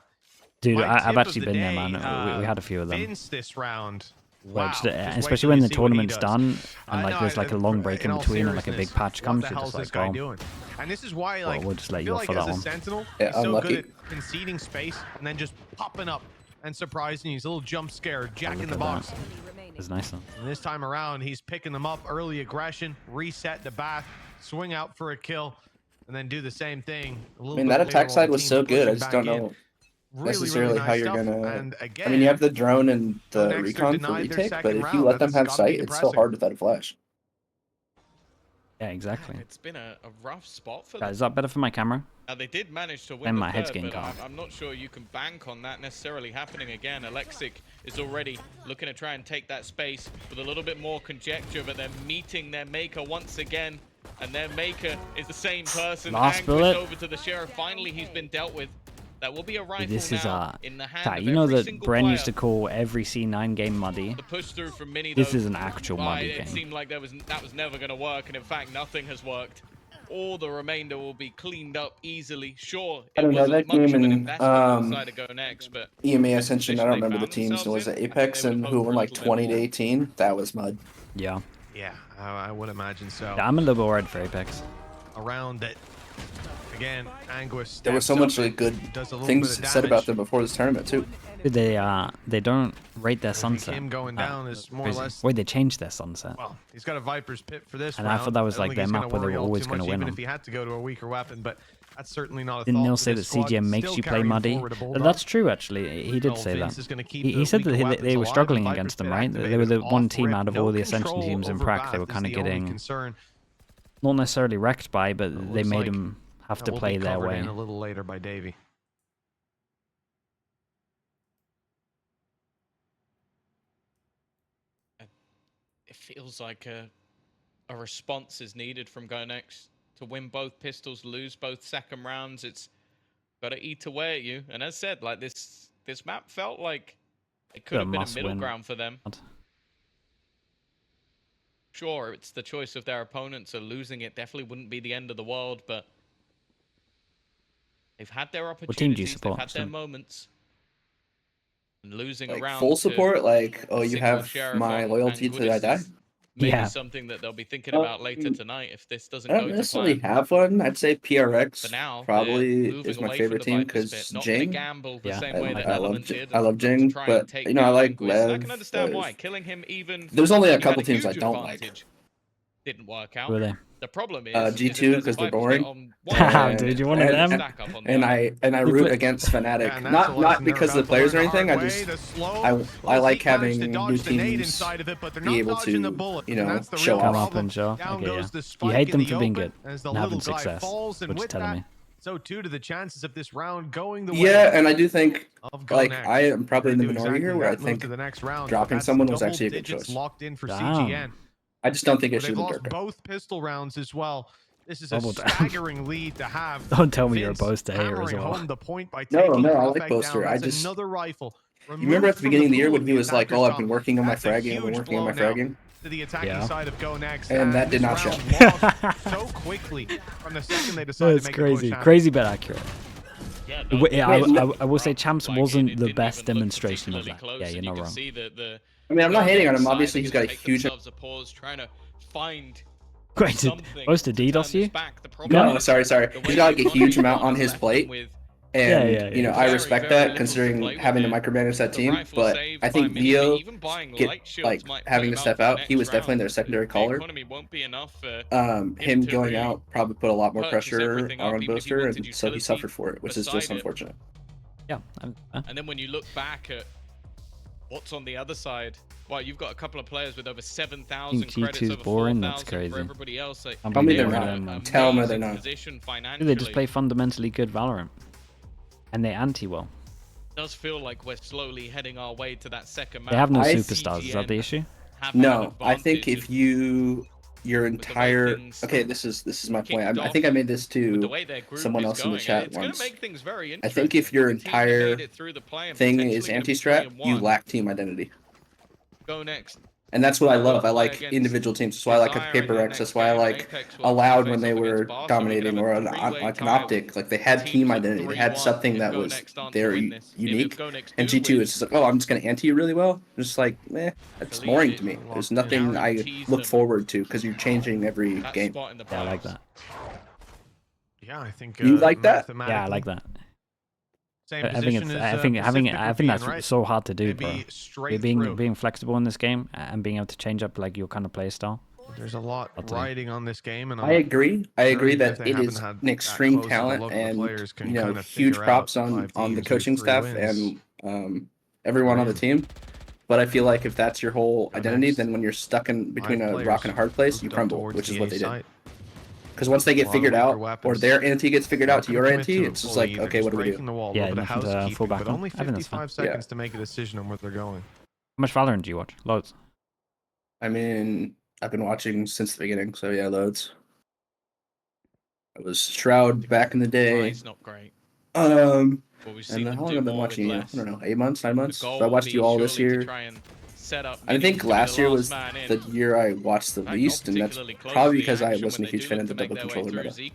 Dude, My I've tip actually of the been there, day, man. We had a few of them. Vince this round. Wow. Wow. Just wait Especially till when you the see what he tournament's does. done and I like know, there's like a long break in all between and like a big seriousness, patch comes. What the You're hell is just this like, guy boom. doing? And this is why, like, we'll just let I you feel off like for that as a one. sentinel, Yeah, he's so unlucky. good at conceding space and then just popping up and surprising you. He's a little jump scare, jack look in the at box. that. Enemy remaining. It's nice though. And this time around, he's picking them up, early aggression, reset the back, swing out for a kill, and then do the same thing. A little I mean, bit that later attack while side the was team's so good. I pushing just back don't in. know Really, necessarily really how nice you're stuff. gonna. And again, I mean, you have the drone and the GoNext are recon for denied their retake, but second if round. you let them That's have gotta be sight, it's so depressing. hard without a flash. Yeah, exactly. It's been a rough spot for Guys, them. is that better for my camera? Now, they did manage to win And the my head's third, getting but calm. I'm not sure you can bank on that necessarily happening again. Alexic is already looking to try and take that space with a little bit more conjecture, but they're meeting their maker once again, and their maker is the same person. Last bullet. Over to the Sheriff. Finally, he's been dealt with. That will be a rifle This is now in the hand of you know every that single Bren player. used to call every C9 game muddy. The push through from Mini, This though, is an actual muddy it game. seemed like that was never going to work, and in fact, nothing has worked. All the remainder will be cleaned up easily. Sure, I don't know, that much game of an in investment on the side of GoNext, but EMEA Ascension, I don't they remember the found teams. themselves Was it in, Apex they would and have who hoped won for a like little bit 20 to more. 18? That was mud. Yeah. Yeah, I would imagine so. Yeah, I'm a little bit worried for Apex. Around it. Again, Anguish. There was so much like good things said about them before this tournament too. They don't rate their sunset. Him going down is more or less. Wait, they changed their sunset. Well, he's got a Viper's Pit for this And round. I thought that was I don't like think their he's map gonna where they worry were all always too going to much, win even on. if he had to go to a weaker weapon, but that's certainly not a Didn't thought Neil for say this that CGN squad. makes Still you play carrying muddy? forward a Bulldog. That's true, actually. He did No, say Vince that. is gonna keep He the said that weaker they weapons were alive, struggling and against them, Viper's right? Pit They were the activated one off team rip. out of No all the Ascension control teams in over Prague they were Bath kind is of the only getting, concern. not necessarily wrecked by, but It they looks made like them have that to will play be their covered way. in a little later by Davey. It feels like a response is needed from GoNext to win both pistols, lose both second rounds. It's got to eat away at you. And as said, like this map felt like it could have been a middle ground for them. Sure, it's the choice of their opponent, so losing it definitely wouldn't be the end of the world, but they've had their opportunities, What team do you support? they've had their moments. And losing Like around full support, like, oh, you single have Sheriff my on loyalty till I die. maybe Yeah. something that they'll be thinking about later tonight if this doesn't I go don't to necessarily plan. have one. I'd say For PRX now, probably they're moving is my away favorite from the team Viper's because Pit, not gonna Jing. gamble the Yeah, same way that I love Element did. I love and look to Jing, try but and take you know I down like Anguish. And I Lev. can understand why. Killing him even There's only a when you had couple teams I huge don't like. advantage didn't work out. Were they? The problem is G2 because they're boring. Damn, dude, you're one of them. And I root against Fnatic, Yeah, and that's not a lesson they're because of the about to players or learn the anything. I hard just way. The slow, I like Seek managed having to new dodge the nade teams inside of it, but they're be not able dodging the to, bullet, you and know, that's the show real Come off. up and show. Down Okay, goes yeah. the You spike hate in them the for being open good as the and having little guy success. falls, and What you with telling that, me? so too to the chances of this round going the way Yeah, and I do think of like GoNext. I am probably in the They do minority here exactly where I that, move think to the next round, but dropping that's someone was double actually a good digits choice. locked in for Damn. CGN. I just don't think it They've should have lost been Durka. both pistol rounds as well. This is a Double down. staggering lead to have. Don't tell me you're a Vince Boaster hater as hammering well. home the point by No, taking no, I Prophet like Boaster. down. I That's just another rifle. You remember at the beginning of the year when he was like, "Oh, I've been working on my That's a fragging, I've been huge working on my blow now fragging." to the attacking Yeah. side of GoNext, And that did this not round show. lost so quickly from the second they decided That's to make crazy. a push. Crazy but accurate. Yeah, Yeah, I will say Champs Like, wasn't it the didn't best even look demonstration of particularly that. close, Yeah, and you're you not can wrong. see that the I mean, I'm not hating on him. GoNext Obviously, he's side got a take huge. themselves a pause, trying to find Wait, did something Boaster to turn DDoS this you? back. The problem No, is sorry. the He's way got like the a huge economy amount on has his left plate, them with and Yeah, you know yeah. I very, respect very that little to considering play with having to here. micromanage that The team. rifle But saved I by think Mini, Vio even buying get light shields like might having put to him step for out. next He was definitely round. their secondary The caller. economy won't be enough for Him to going really out probably put a lot more purchase pressure everything up, on even if he Boaster, wanted and so he utility suffered for it, which is just beside it. unfortunate. Yeah. And then when you look back at what's on the other side, well, you've got a couple of players with over 7,000 G2's credits, over boring, that's 4,000 crazy. for everybody else. Like, I'm Tell me being they're one not. of them, man. Tell me they're amazing not. position They financially. just play fundamentally good Valorant. And they anti-well. It does feel like we're slowly heading our way to that second map. They have no I- superstars, is that the issue? Have an No, I think advantage if your the way entire things this is my point. kicked I think I made this with the to way their group someone is else in the going, chat it's going once. to make things very I interesting. think if your The team that entire made it through the play and thing potentially is gonna be anti-strat, 3-1, you lack team identity. GoNext. And that's what I love. I Play like against individual teams. That's why I like Desire in Paper their X. That's next why I game, like Apex will Allowed face when they off were against Barca. We could dominating, have or a an three-way like an tie Optic. Like they had teams team with identity. They had 3-1 something if that was GoNext aren't to very win this. If unique. GoNext And do G2 win, is just like, oh, I'm just gonna anti you really well. Just like, that's Believe boring it. to me. There's Locked in. nothing I Guarantees look them forward to because you're changing every that game. spot in the Yeah, I like playoffs. that. Yeah, I think You like that? Yeah, I like that. Same I think position it's. as, I think Pacific that's would be in, right? so hard to do, They'd bro. be straight Being through. flexible in this game and being able to change up like your kind of play style. There's a lot I'll tell you. riding on this game, and I agree. I agree Sure, if that they it haven't is had an that extreme close as a talent, local and players can you know, kinda huge figure props out on 5 the teams coaching with 3 staff wins. and everyone on the team. But I feel like if that's your whole GoNext, identity, then when you're stuck in between 5 a players rock and a hard place, you moved up crumble, towards which is the what A they did. site. Because once they get figured out, or their anti gets figured out to your anti, it's just like, okay, what do we do? Yeah, nothing to fall back but on. only I think that's fine. 55 seconds to make a decision on where they're going. How much Valorant do you watch? Loads. I mean, I've been watching since the beginning, so yeah, loads. I was Shroud back in the day. It's not great. And how long have I been watching you? I don't know, 8 months, 9 months? So I watched you all this year. I think last year was the year I watched the least, and that's probably because I wasn't a huge fan of the double controller meta.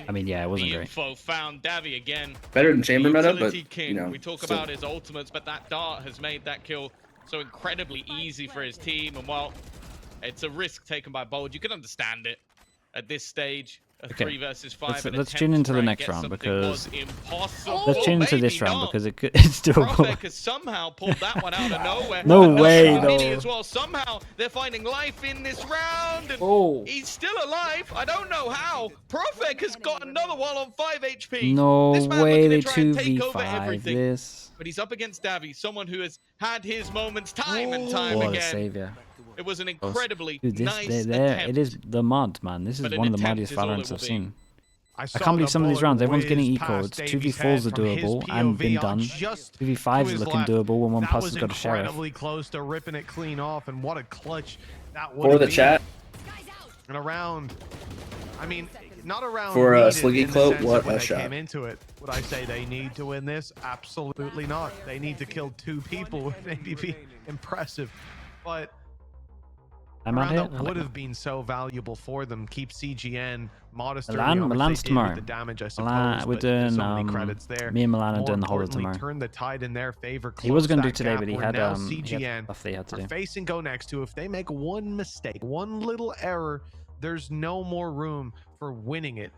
I mean, yeah, it wasn't great. Found Davi again. Better than chamber meta, but you know. We talk about his ultimates, but that dart has made that kill so incredibly easy for his team. And while it's a risk taken by Bold, you can understand it at this stage. A 3 versus 5. Let's tune into the next round because let's tune into this round because it's doable. Profek has somehow pulled that one out of nowhere. No way, though. As well. Somehow they're finding life in this round, and he's still alive. I don't know how. Profek has got another one on 5 HP. No this man way, they try and take over 2v5 everything. this. But he's up against Davi, someone who has had his moments time and time What again. a savior. It was an incredibly Dude, nice attempt. It is the mod, man. This is one of the muddiest Valorants I've seen. I can't believe some of these rounds. Everyone's getting eco. 2v4s are doable and been done. 2v5s is looking doable when one plus has got a sheriff. Incredibly close to ripping it clean off, and what a clutch that would For the chat. And around, I mean, not around for Sliggy Cloak, what a shot. Came into it. Would I say they need to win this? Absolutely not. They need to kill 2 people would maybe be impressive, but that would have been so valuable for them. Keep CGN modest. Milan's tomorrow. The damage, I suppose, we're doing so many credits there. Me and Milan are doing the whole tomorrow. Turn the tide in their favor. He was going to do today, but he had CGN stuff they had to do. Facing GoNext, who if they make one mistake, one little error, there's no more room for winning it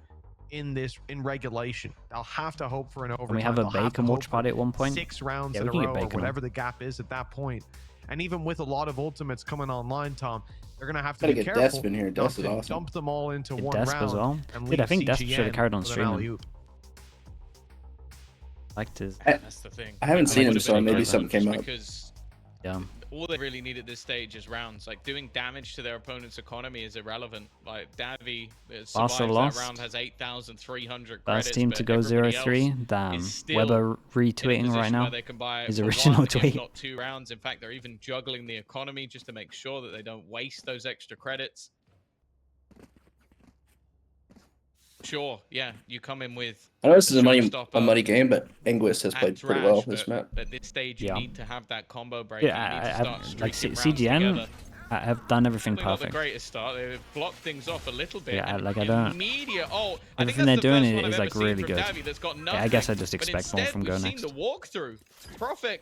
in regulation. They'll have to hope for an overtime. Can we have a bacon watch party at one point? 6 rounds in a row, or whatever the gap is at that point. And even with a lot of ultimates coming online, Tom, they're going to have to be careful. Desp in here. Desp is awesome. Dump them all into one Desp round. As well. Dude, I think Desp should have carried on streaming. Liked his. That's the thing. I haven't seen him, so maybe something came up. Yeah. All they really need at this stage is rounds. Like, doing damage to their opponent's economy is irrelevant. Like, Davi survives that round, has 8,300 credits. Last team to go 0-3. Damn. Weber retweeting right now. His original tweet. Not 2 rounds. In fact, they're even juggling the economy just to make sure that they don't waste those extra credits. Sure, yeah, you come in with. I know this is a muddy game, but Anguis has played pretty well this map. At this stage, you need to have that combo break. Yeah, like CGN, I have done everything perfect. Not the greatest start. They've blocked things off a little bit. Yeah, like I don't. Everything they're doing is like really good. Yeah, I guess I just expect more from GoNext. Seen the walkthrough. Profek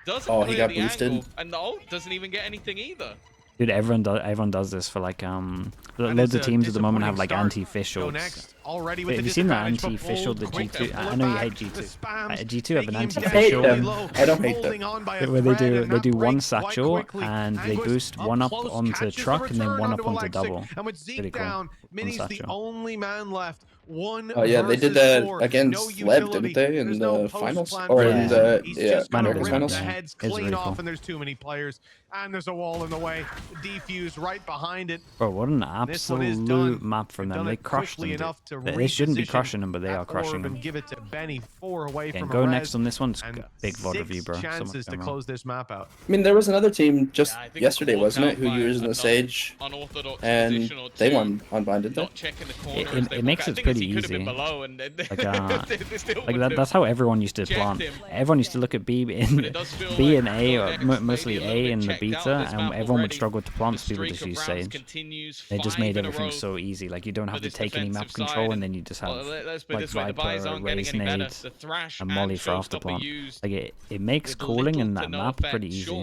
doesn't he got boosted, and the ult doesn't even get anything either. Dude, everyone does this for like loads of teams at the moment have like anti-fish shields. Have you seen that anti-fish shield, the G2? I know you hate G2. G2 have an anti-fish shield. I don't hate them. Where they do one satchel and they boost one up onto truck and then one up onto double. Pretty cool. Minis the only man left. Oh yeah, they did that against Lev, didn't they, in the finals? Or in the finals? Heads clean off, and there's too many players, and there's a wall in the way. Defuse right behind it. Bro, what an absolute map from them. They crushed them. They shouldn't be crushing them, but they are crushing them. Give it to Benny, 4 away from GoNext on this one. Big VOD of you, bro. Chances to close this map out. I mean, there was another team just yesterday, wasn't it, who used the Sage, and they won unbind, didn't they? It makes it pretty easy. That's how everyone used to plant. Everyone used to look at B and A, or mostly A in the beta, and everyone would struggle to plant, so people just use Sage. They just made everything so easy. Like, you don't have to take any map control, and then you just have like Viper, Raze Nade, and Molly for after plant. Like, it makes calling in that map pretty easy,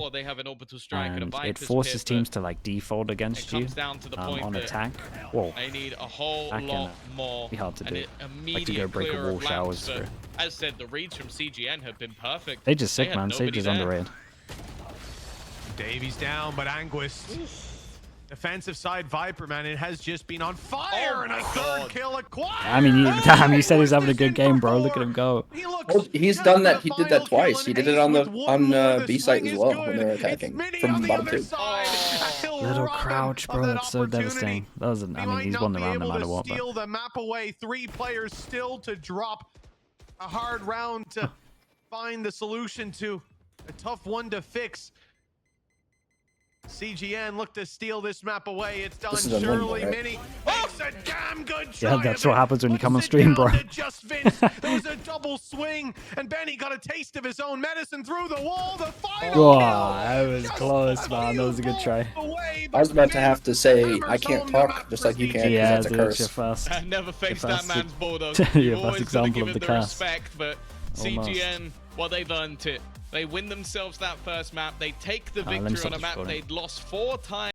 and it forces teams to like default against you on attack. Whoa, they need a whole lot more. Be hard to do. Like to go break a wall showers through. As said, the reads from CGN have been perfect. Sage is sick, man. Sage is underrated. Davies down, but Anguis. Defensive side Viper, man, it has just been on fire, and a third kill acquired. I mean, damn, you said he's having a good game, bro. Look at him go. Well, he's done that. He did that twice. He did it on the B site as well when they were attacking from bottom 2. will Little rob crouch, him bro. of that That's so devastating. That was, I mean, he's won the round no matter what. Steal the map away. 3 players still to drop. A hard round to find the solution to a tough one to fix. CGN look to steal this map away. It's done. Surely Mini makes a damn good try. Yeah, that's what happens when you come on stream, bro. Just Vince. There was a double swing, and Benny got a taste of his own medicine through the wall. The final kill. That was close, man. That was a good try. I was about to have to say I can't talk just like you can. Yeah, that's a curse. You're fast. I never faced that man's bulldog. You're always first example give of him the the cast. respect, but CGN, well, they've earned it. They win themselves that first map. They take the victory on a map they'd lost 4 times.